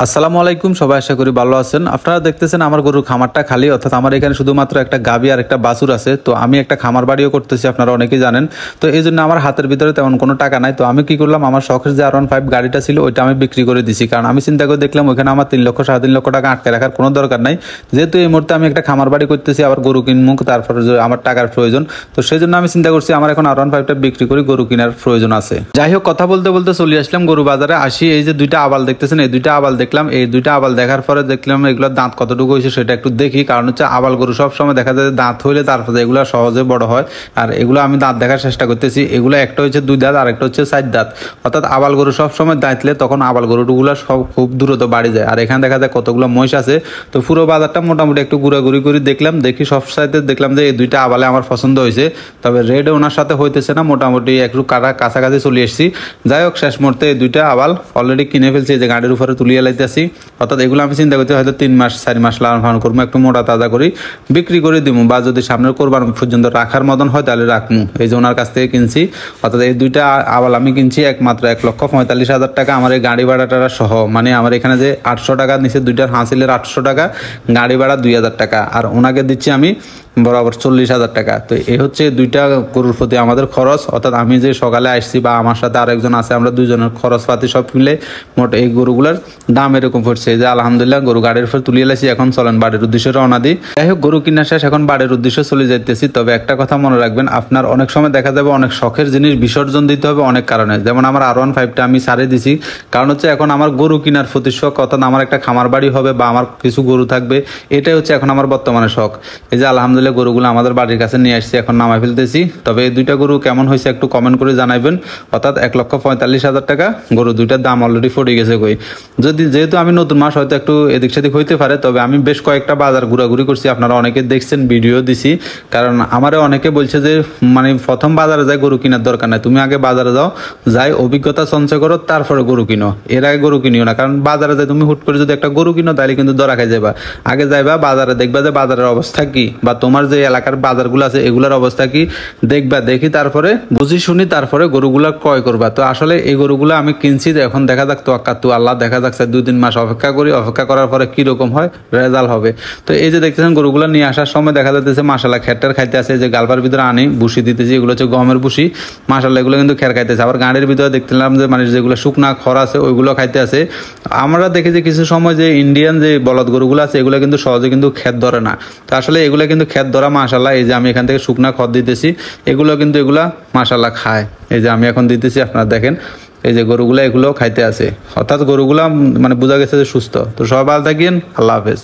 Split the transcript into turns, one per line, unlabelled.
আসসালামু আলাইকুম, সবাই আশা করি ভালো আছেন। আপনারা দেখতেছেন আমার গরুর খামারটা খালি, অর্থাৎ আমার এখানে শুধুমাত্র একটা গাবি আর একটা বাছুর আছে। তো আমি একটা খামার বাড়িও করতেছি, আপনারা অনেকেই জানেন। তো এই জন্য আমার হাতের ভিতরে তেমন কোনো টাকা নাই। তো আমি কি করলাম, আমার শখের যে R15 গাড়িটা ছিল ওইটা আমি বিক্রি করে দিছি, কারণ আমি চিন্তা করে দেখলাম ওইখানে আমার 3 লক্ষ 3.5 লক্ষ টাকা আটকে রাখার কোনো দরকার নাই। যেহেতু এই মুহূর্তে আমি একটা খামার বাড়ি করতেছি, আবার গরু কিনবো, তারপরে আমার টাকার প্রয়োজন। তো সেই জন্য আমি চিন্তা করছি আমার এখন R15টা বিক্রি করে গরু কেনার প্রয়োজন আছে। যাই হোক, কথা বলতে বলতে চলে আসলাম গরু বাজারে। আসি, এই যে দুইটা আবাল দেখতেছেন, এই দুইটা আবাল দেখলাম। এই দুইটা আবাল দেখার পরে দেখলাম এগুলোর দাঁত কতটুকু হয়েছে সেটা একটু দেখি, কারণ হচ্ছে আবাল গরু সব সময় দেখা যায় দাঁত হইলে তারপরে এগুলো সহজে বড় হয়। আর এগুলো আমি দাঁত দেখার চেষ্টা করতেছি। এগুলো একটা হচ্ছে 2 দাঁত আর একটা হচ্ছে 4 দাঁত। অর্থাৎ আবাল গরু সব সময় দাঁতলে তখন আবাল গরুগুলো সব খুব দ্রুত বাড়ি যায়। আর এখানে দেখা যায় কতগুলো মহিষ আছে। তো পুরো বাজারটা মোটামুটি একটু ঘুরাঘুরি করে দেখলাম, দেখি সব সাইডে দেখলাম যে এই দুইটা আবালে আমার পছন্দ হয়েছে। তবে রেড ওনার সাথে হইতেছে না, মোটামুটি একটু কাছাকাছি চলে এসেছি। যাই হোক, শেষ মুহূর্তে এই দুইটা আবাল অলরেডি কিনে ফেলছি, যে গাড়ির উপরে তুলিয়ে লাইতেছি। অর্থাৎ এগুলো আমি চিন্তা করতে হয়তো 3 মাস 4 মাস লালন পালন করবো, একটু মোটা তাজা করি বিক্রি করে দিব, বা যদি সামনের কোরবান পর্যন্ত রাখার মতন হয় তাহলে রাখবো। এই যে ওনার কাছ থেকে কিনছি। অর্থাৎ এই দুইটা আবাল আমি কিনছি একমাত্র 1,45,000 টাকা। আমার এই গাড়ি ভাড়াটা সহ, মানে আমার এখানে যে 800 টাকা নিচে দুইটার হাসিলের 800 টাকা, গাড়ি ভাড়া 2,000 টাকা, আর ওনাকে দিচ্ছি আমি বরাবর 40,000 টাকা। তো এই হচ্ছে দুইটা গরুর প্রতি আমাদের খরচ। অর্থাৎ আমি যে সকালে আসছি বা আমার সাথে আরেকজন আছে, আমরা দুজনের খরচপাতি সব মিলে মোট এই গরুগুলোর দাম এরকম পড়ছে যে আলহামদুলিল্লাহ গরু গাড়ির উপর তুলিয়ে লাইছি। এখন চলেন বাড়ির উদ্দেশ্যে রওনা দিই। যাই হোক, গরু কিনা শেষ, এখন বাড়ির উদ্দেশ্যে চলে যাইতেছি। তবে একটা কথা মনে রাখবেন, আপনার অনেক সময় দেখা যাবে অনেক শখের জিনিস বিসর্জন দিতে হবে অনেক কারণে। যেমন আমার R15টা আমি ছাড়ে দিছি, কারণ হচ্ছে এখন আমার গরু কেনার প্রতি শখ। অর্থাৎ আমার একটা খামার বাড়ি হবে বা আমার কিছু গরু থাকবে, এটাই হচ্ছে এখন আমার বর্তমানে শখ। এই যে আলহামদুলিল্লাহ গরুগুলো আমাদের বাড়ির কাছে নিয়ে আসছি, এখন নামাই ফেলতেছি। তবে এই দুইটা গরু কেমন হয়েছে একটু কমেন্ট করে জানাইবেন। অর্থাৎ 1,45,000 টাকা গরু দুইটার দাম অলরেডি পড়ে গেছে। যেহেতু আমি নতুন মাস, হয়তো একটু এদিক সেদিক হইতে পারে। তবে আমি বেশ কয়েকটা বাজার ঘোরাঘুরি করছি, আপনারা অনেকে দেখছেন, ভিডিও দিছি। কারণ আমারে অনেকে বলছে যে মানে প্রথম বাজারে যাই গরু কেনার দরকার নাই, তুমি আগে বাজারে যাও, যাই অভিজ্ঞতা সঞ্চয় করো, তারপরে গরু কিনো। এর আগে গরু কিনিও না, কারণ বাজারে যাই তুমি হুট করে যদি একটা গরু কিনো তাহলে কিন্তু ধরা খাই যাবা। আগে যাইবা বাজারে, দেখবা যে বাজারের অবস্থা কি, বা তোমার যে এলাকার বাজারগুলো আছে এগুলোর অবস্থা কি দেখবা, দেখি তারপরে বুঝি শুনি তারপরে গরুগুলা ক্রয় করবা। তো আসলে এই গরুগুলো আমি কিনছি, এখন দেখা যাক তো আল্লাহ, দেখা যাচ্ছে 2-3 মাস অপেক্ষা করি, অপেক্ষা করার পরে কিরকম হয় রেজাল্ট হবে। তো এই যে দেখতেছেন গরুগুলো নিয়ে আসার সময় দেখা যাচ্ছে মাশাআল্লাহ খেরটার খাইতে আছে। যে গালবার ভিতরে আনি বুসি দিতেছি, এগুলো হচ্ছে গমের বুসি। মাশাআল্লাহ এগুলো কিন্তু খের খাইতেছে। আবার গাড়ির ভিতরে দেখলাম যে মানে যেগুলো শুকনা খড় আছে ওইগুলো খাইতে আছে। আমরা দেখি যে কিছু সময় যে ইন্ডিয়ান যে বলদ গরুগুলো আছে এগুলো কিন্তু সহজে কিন্তু খেত ধরে না। তো আসলে এগুলো কিন্তু খেত ধরা মাশাআল্লাহ। এই যে আমি এখান থেকে শুকনা খড় দিতেছি, এগুলো কিন্তু এগুলা মাশাআল্লাহ খায়। এই যে আমি এখন দিতেছি, আপনারা দেখেন এই যে গরুগুলা এগুলো খাইতে আছে। অর্থাৎ গরুগুলা মানে বোঝা গেছে যে সুস্থ। তো সবাই ভালো থাকেন, আল্লাহ হাফেজ।